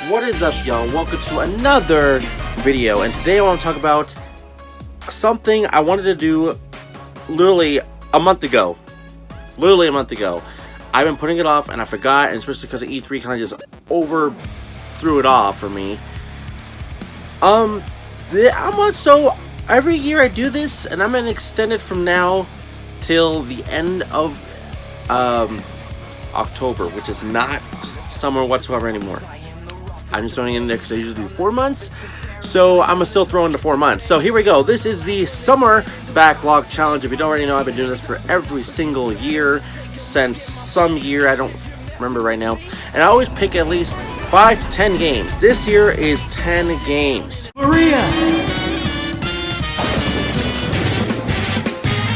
What is up, y'all? Welcome to another video, and today I want to talk about something I wanted to do literally a month ago. I've been putting it off and I forgot, and especially because of E3 kind of just threw it off for me. So every year I do this, and I'm gonna extend it from now till the end of October, which is not summer whatsoever anymore. I'm just throwing it in there because I usually do 4 months, so I'm gonna still throw in the 4 months. So here we go. This is the summer backlog challenge. If you don't already know, I've been doing this for every single year since some year, I don't remember right now, and I always pick at least 5 to 10 games. This year is 10 games. Maria!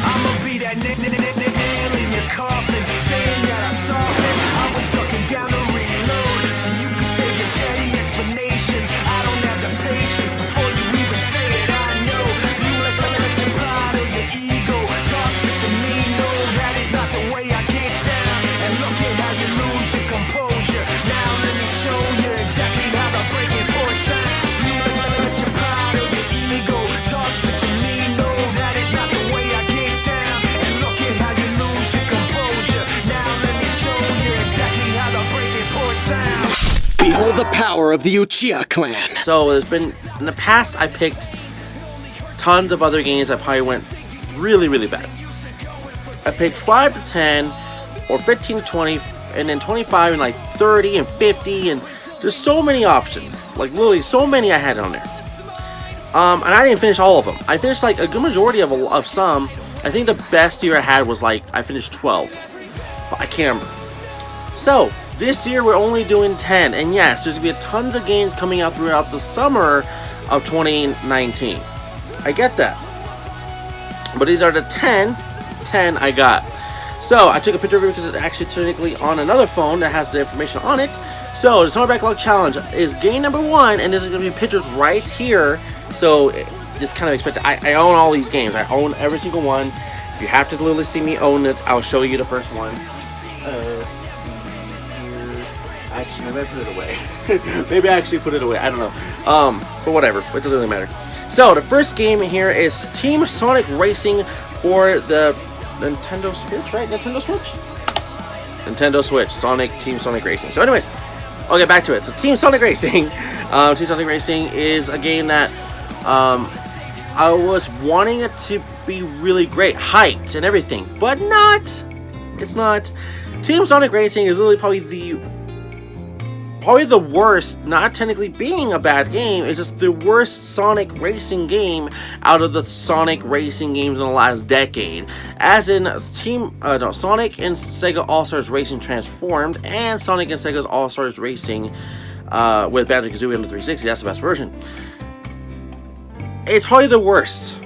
I'ma be that nail in your coffin, saying that I saw it. I was ducking down to reload, so you can say your petty explanations. I don't have the patience before you even say it. I know you let your pride or your ego talk slick to me. No, that is not the way I get down. And look at how you lose your composure. Now let me show you exactly how the breaking point sound. You let your pride or your ego talk slick to me. No, that is not the way I get down. And look at how you lose your composure. Now let me show you exactly how the breaking point sounds. Behold the power of the Uchiha clan. So there's been, in the past I picked tons of other games that probably went really bad. I picked 5 to 10 or 15 to 20 and then 25 and like 30 and 50, and there's so many options, like literally so many I had on there. And I didn't finish all of them. I finished like a good majority of some. I think the best year I had was like I finished 12, but I can't remember. So this year we're only doing 10, and yes, there's gonna be tons of games coming out throughout the summer of 2019. I get that, but these are the 10 I got. So I took a picture of it because it's actually technically on another phone that has the information on it. So the summer backlog challenge is game number 1, and this is gonna be pictures right here. So just kind of expect it. I own all these games. I own every single one. If you have to literally see me own it, I'll show you the first one. Actually, maybe I put it away. Maybe I actually put it away. I don't know. But whatever. It doesn't really matter. So the first game here is Team Sonic Racing for the Nintendo Switch, right? Nintendo Switch. Team Sonic Racing. So anyways, I'll get back to it. So Team Sonic Racing. Team Sonic Racing is a game that I was wanting it to be really great, hyped and everything, but not. It's not. Team Sonic Racing is literally probably the worst, not technically being a bad game, it's just the worst Sonic racing game out of the Sonic racing games in the last decade. As in Sonic and Sega All-Stars Racing Transformed and Sonic and Sega's All-Stars Racing with BanjoKazooie on the 360, that's the best version. It's probably the worst.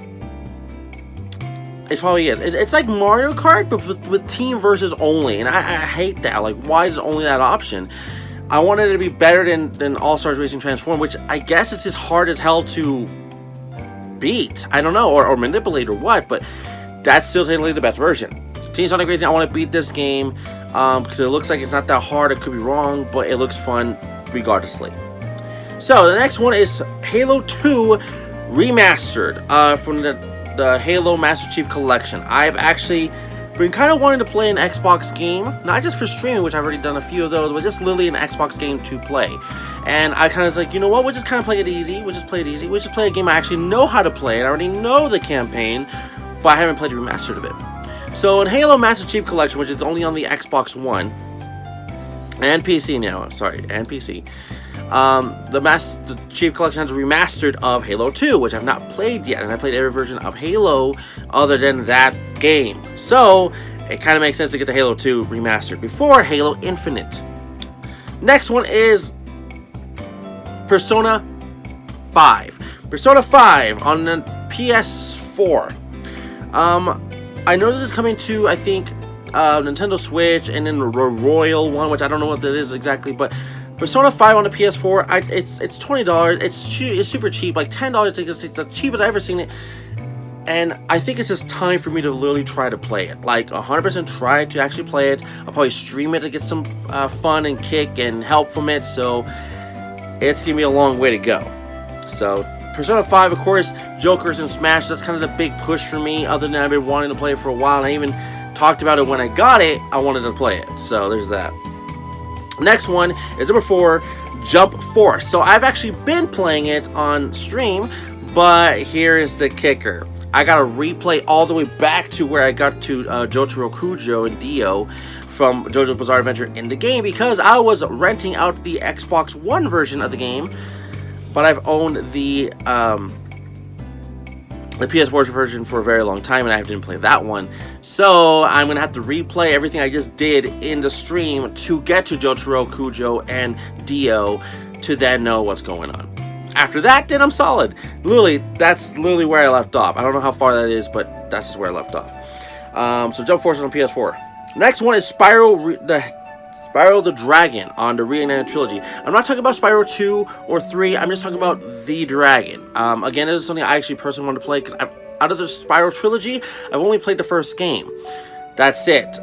It probably is. It's like Mario Kart, but with team versus only, and I hate that. Like, why is it only that option? I wanted it to be better than All-Stars Racing Transform, which I guess it's just hard as hell to beat. I don't know, or manipulate or what, but that's still technically the best version. Team Sonic Racing, I want to beat this game because it looks like it's not that hard. It could be wrong, but it looks fun regardlessly. So the next one is Halo 2 Remastered from the Halo Master Chief Collection. I've actually been kind of wanting to play an Xbox game, not just for streaming, which I've already done a few of those, but just literally an Xbox game to play. And I kind of was like, you know what, we'll just kind of play it easy. We'll just play a game I actually know how to play, and I already know the campaign, but I haven't played the Remastered of it. So in Halo Master Chief Collection, which is only on the Xbox One, and PC now, and PC, the Master Chief Collection has a remastered of Halo 2, which I've not played yet, and I played every version of Halo other than that game. So it kind of makes sense to get the Halo 2 remastered before Halo Infinite. Next one is Persona 5. Persona 5 on the PS4. I know this is coming to, I think, Nintendo Switch, and then the Royal one, which I don't know what that is exactly, but Persona 5 on the PS4, it's $20. It's super cheap, like $10. I think it's the cheapest I've ever seen it. And I think it's just time for me to literally try to play it. Like 100% try to actually play it. I'll probably stream it to get some fun and kick and help from it. So it's gonna be a long way to go. So Persona 5, of course, Joker's and Smash, that's kind of the big push for me, other than I've been wanting to play it for a while, and I even talked about it when I got it. I wanted to play it, so there's that. Next one is number 4, Jump Force. So I've actually been playing it on stream, but here is the kicker. I gotta replay all the way back to where I got to Jotaro Kujo and Dio from JoJo's Bizarre Adventure in the game, because I was renting out the Xbox One version of the game, but I've owned the PS4 version for a very long time, and I didn't play that one. So I'm gonna have to replay everything I just did in the stream to get to Jotaro Kujo and Dio to then know what's going on. After that, then I'm solid. Literally, that's literally where I left off. I don't know how far that is, but that's just where I left off. So Jump Force on PS4. Next one is Spyro the Dragon on the Reignited Trilogy. I'm not talking about Spyro 2 or 3. I'm just talking about the Dragon. Again, this is something I actually personally want to play, because out of the Spyro Trilogy, I've only played the first game. That's it.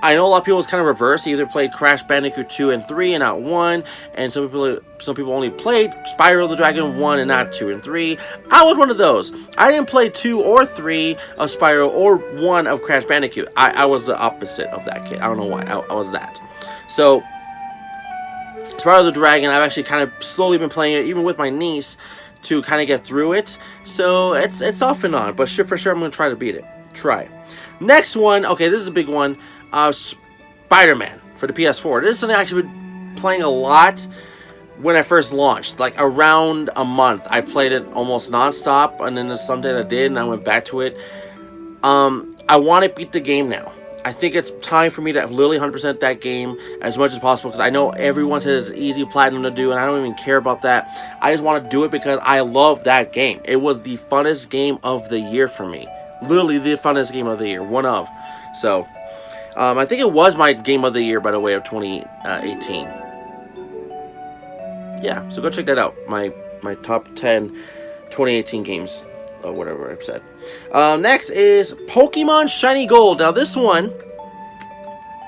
I know a lot of people was kind of reversed. They either played Crash Bandicoot 2 and 3 and not 1, and some people only played Spyro the Dragon 1 and not 2 and 3. I was one of those. I didn't play 2 or 3 of Spyro or 1 of Crash Bandicoot. I was the opposite of that kid. I don't know why. I was that. So Spyro the Dragon, I've actually kind of slowly been playing it, even with my niece, to kind of get through it. So it's off and on, but for sure I'm going to try to beat it. Try. Next one, okay, this is a big one. SpiderMan for the PS4. This is something I actually been playing a lot when I first launched, like around a month. I played it almost non-stop, and then some days I did, and I went back to it. I want to beat the game now. I think it's time for me to literally 100% that game as much as possible, because I know everyone says it's easy platinum to do, and I don't even care about that. I just want to do it because I love that game. It was the funnest game of the year for me. Literally the funnest game of the year. One of. So I think it was my game of the year, by the way, of 2018. Yeah, so go check that out. My top 10 2018 games, or whatever I've said. Next is Pokemon Shiny Gold. Now this one,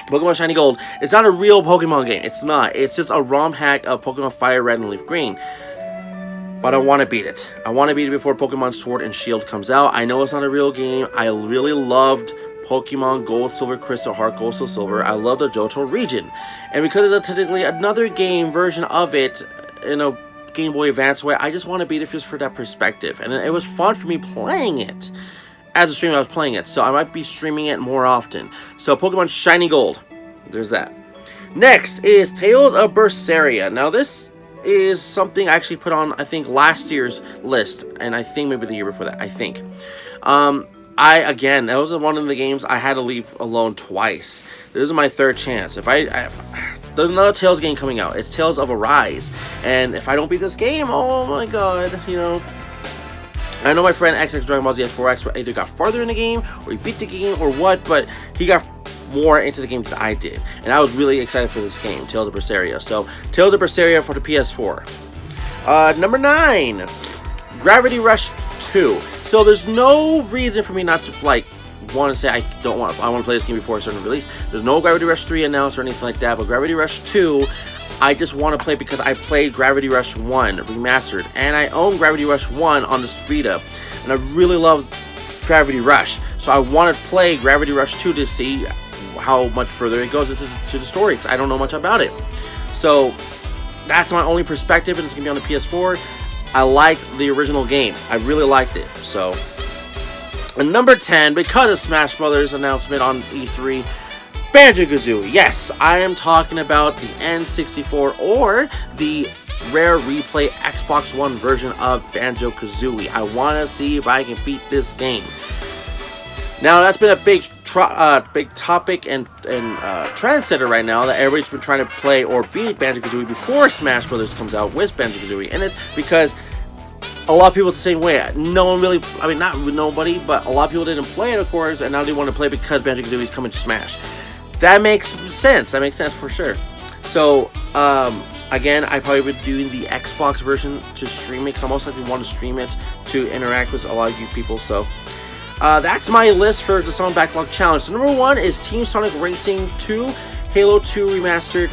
Pokemon Shiny Gold, it's not a real Pokemon game. It's not. It's just a ROM hack of Pokemon Fire Red and Leaf Green. But I want to beat it. I want to beat it before Pokemon Sword and Shield comes out. I know it's not a real game. I really loved Pokemon Gold, Silver, Crystal, Heart, Gold, Soul, Silver. I love the Johto region. And because it's technically another game version of it in a Game Boy Advance way, I just want to beat it just for that perspective. And it was fun for me playing it. As a streamer, I was playing it. So I might be streaming it more often. So Pokemon Shiny Gold. There's that. Next is Tales of Berseria. Now this is something I actually put on, I think, last year's list. And I think maybe the year before that. I think. Again, that was one of the games I had to leave alone twice. This is my third chance. There's another Tales game coming out. It's Tales of Arise. And if I don't beat this game, oh my god, you know. I know my friend XX Dragon Ball Z 4X either got farther in the game, or he beat the game, or what, but he got more into the game than I did. And I was really excited for this game, Tales of Berseria. So, Tales of Berseria for the PS4. Number 9, Gravity Rush 2. So there's no reason for me not to want to say I want to play this game before a certain release. There's no Gravity Rush 3 announced or anything like that, but Gravity Rush 2, I just want to play because I played Gravity Rush 1 Remastered, and I own Gravity Rush 1 on the Vita, and I really love Gravity Rush. So I want to play Gravity Rush 2 to see how much further it goes into the story, because I don't know much about it. So that's my only perspective, and it's going to be on the PS4. I liked the original game. I really liked it. So, and number 10, because of Smash Brothers announcement on E3, BanjoKazooie. Yes, I am talking about the N64 or the Rare Replay Xbox One version of BanjoKazooie. I want to see if I can beat this game. Now, that's been a big topic and trendsetter right now, that everybody's been trying to play or beat BanjoKazooie before Smash Brothers comes out with BanjoKazooie. And it's because a lot of people, it's the same way. No one really, I mean, not nobody, but a lot of people didn't play it, of course, and now they want to play it because BanjoKazooie is coming to Smash. That makes sense. That makes sense for sure. So, again, I probably would be doing the Xbox version to stream it, because I most likely want to stream it to interact with a lot of you people. So, that's my list for the Sonic Backlog Challenge. So number 1 is Team Sonic Racing 2, Halo 2 Remastered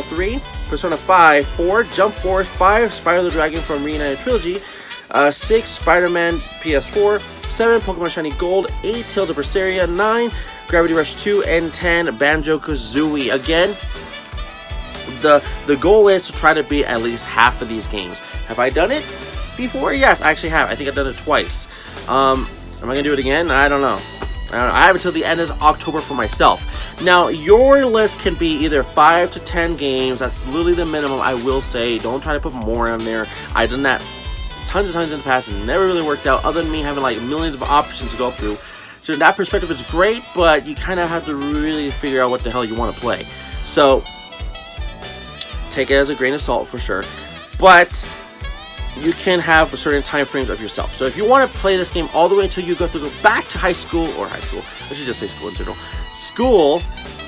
3, Persona 5, 4, Jump Force, 5, Spyro the Dragon from Reunited Trilogy, 6, SpiderMan PS4, 7, Pokemon Shiny Gold, 8, Tales of Vesperia, 9, Gravity Rush 2, and 10, BanjoKazooie. Again, the goal is to try to beat at least half of these games. Have I done it before? Yes, I actually have. I think I've done it twice. Am I gonna do it again? I don't know. I have until the end of October for myself. Now, your list can be either 5 to 10 games. That's literally the minimum, I will say. Don't try to put more on there. I've done that tons in the past and never really worked out, other than me having like millions of options to go through. So in that perspective, it's great, but you kind of have to really figure out what the hell you want to play. So take it as a grain of salt for sure. But you can have certain time frames of yourself. So if you want to play this game all the way until you go back to high school, I should just say school in general. School,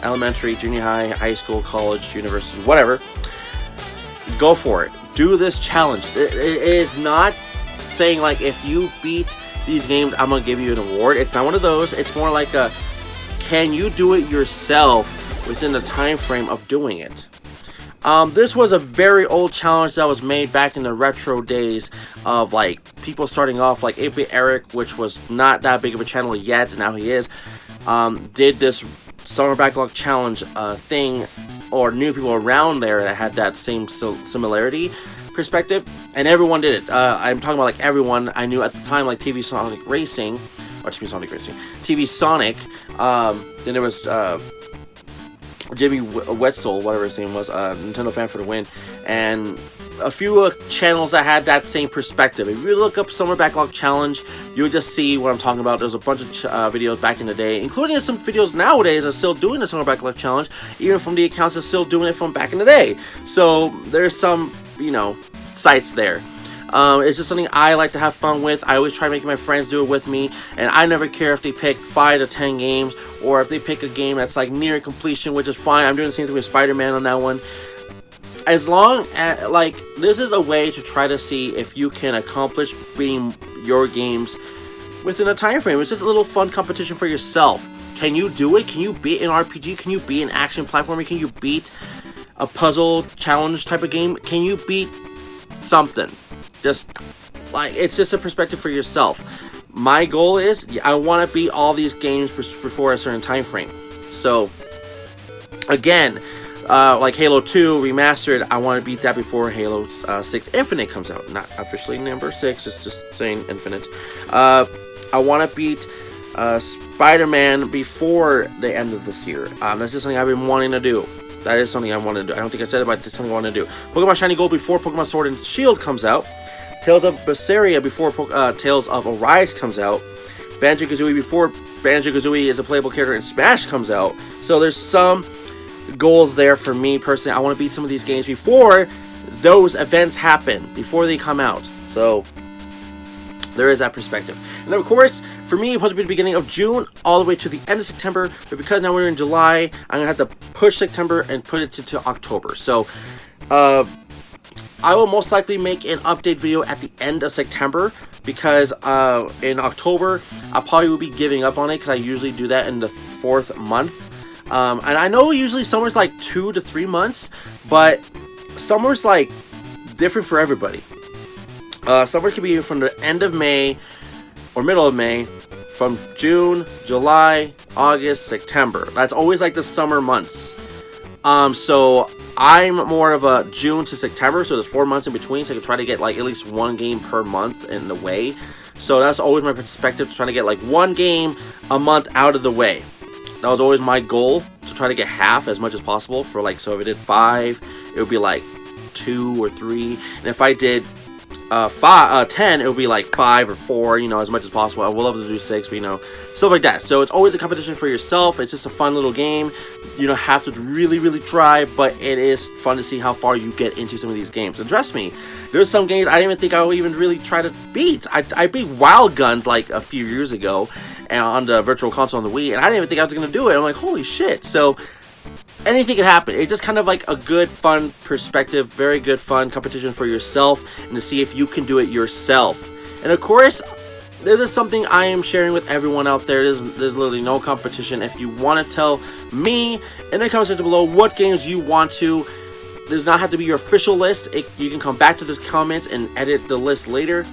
elementary, junior high, high school, college, university, whatever. Go for it. Do this challenge. It is not saying like if you beat these games, I'm going to give you an award. It's not one of those. It's more like a, can you do it yourself within the time frame of doing it? This was a very old challenge that was made back in the retro days of like people starting off, like 8-Bit Eric, which was not that big of a channel yet, and now he is, did this Summer Backlog challenge thing, or knew people around there that had that same similarity perspective, and everyone did it. I'm talking about like everyone I knew at the time, like TV Sonic Racing, TV Sonic, then there was Jimmy Wetzel, whatever his name was, Nintendo Fan for the Win, and a few channels that had that same perspective. If you look up Summer Backlog Challenge, you'll just see what I'm talking about. There's a bunch of videos back in the day, including some videos nowadays that's still doing the Summer Backlog Challenge, even from the accounts that's still doing it from back in the day. So there's some, sites there. It's just something I like to have fun with. I always try to make my friends do it with me, and I never care if they pick 5 to 10 games, or if they pick a game that's like near completion, which is fine. I'm doing the same thing with SpiderMan on that one. As long as, like, this is a way to try to see if you can accomplish beating your games within a time frame. It's just a little fun competition for yourself. Can you do it? Can you beat an RPG? Can you beat an action platformer? Can you beat a puzzle challenge type of game? Can you beat something? Just like, it's just a perspective for yourself. My goal is I want to beat all these games before a certain time frame. So again, like Halo 2 Remastered, I want to beat that before Halo 6 Infinite comes out. Not officially number 6, it's just saying Infinite. I want to beat SpiderMan before the end of this year. That's just something I've been wanting to do. That is something I want to do. I don't think I said it, but it's something I want to do. Pokemon Shiny Gold before Pokemon Sword and Shield comes out. Tales of Vesperia before Tales of Arise comes out. BanjoKazooie before BanjoKazooie is a playable character in Smash comes out. So there's some goals there for me personally. I want to beat some of these games before those events happen, before they come out. So there is that perspective. And then of course, for me, it was supposed to be the beginning of June all the way to the end of September, but because now we're in July, I'm gonna have to push September and put it to October. So I will most likely make an update video at the end of September, because in October I probably will be giving up on it, because I usually do that in the 4th month. And I know usually summer's like 2 to 3 months, but summer's like different for everybody. Summer can be from the end of May or middle of May, from June, July, August, September. That's always like the summer months. So I'm more of a June to September, so there's 4 months in between, so I can try to get like at least 1 game per month in the way. So that's always my perspective, trying to get like 1 game a month out of the way. That was always my goal, to try to get half as much as possible. For like, so if I did 5, it would be like 2 or 3, and if I did 10, it would be like 5 or 4, as much as possible. I would love to do 6, but stuff like that. So it's always a competition for yourself. It's just a fun little game. You don't have to really try, but it is fun to see how far you get into some of these games. And trust me, there's some games I didn't even think I would even really try to beat. I beat Wild Guns like a few years ago on the Virtual Console on the Wii, and I didn't even think I was going to do it. I'm like, holy shit. So anything can happen. It's just kind of like a good, fun perspective, very good, fun competition for yourself, and to see if you can do it yourself. And of course, this is something I am sharing with everyone out there. There's literally no competition. If you want to tell me in the comment section below what games you want to does not have to be your official list. You can come back to the comments and edit the list later,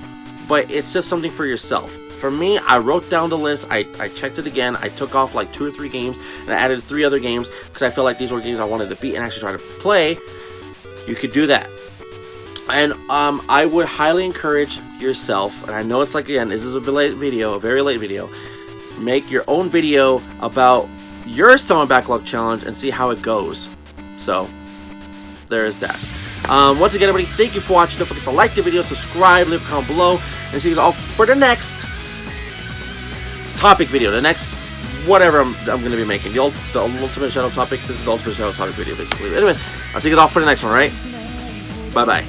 but it's just something for yourself. For me, I wrote down the list, I checked it again, I took off like 2 or 3 games, and I added 3 other games, because I felt like these were games I wanted to beat and actually try to play. You could do that. And I would highly encourage yourself, and I know it's like, again, this is a very late video, make your own video about your Summer Backlog Challenge and see how it goes. So, there is that. Once again, everybody, thank you for watching. Don't forget to like the video, subscribe, leave a comment below, and see you all for the next topic video, the next whatever I'm going to be making. The Ultimate Shadow topic. This is the Ultimate Shadow topic video, basically. Anyways, I'll see you guys all for the next one, right? Bye-bye.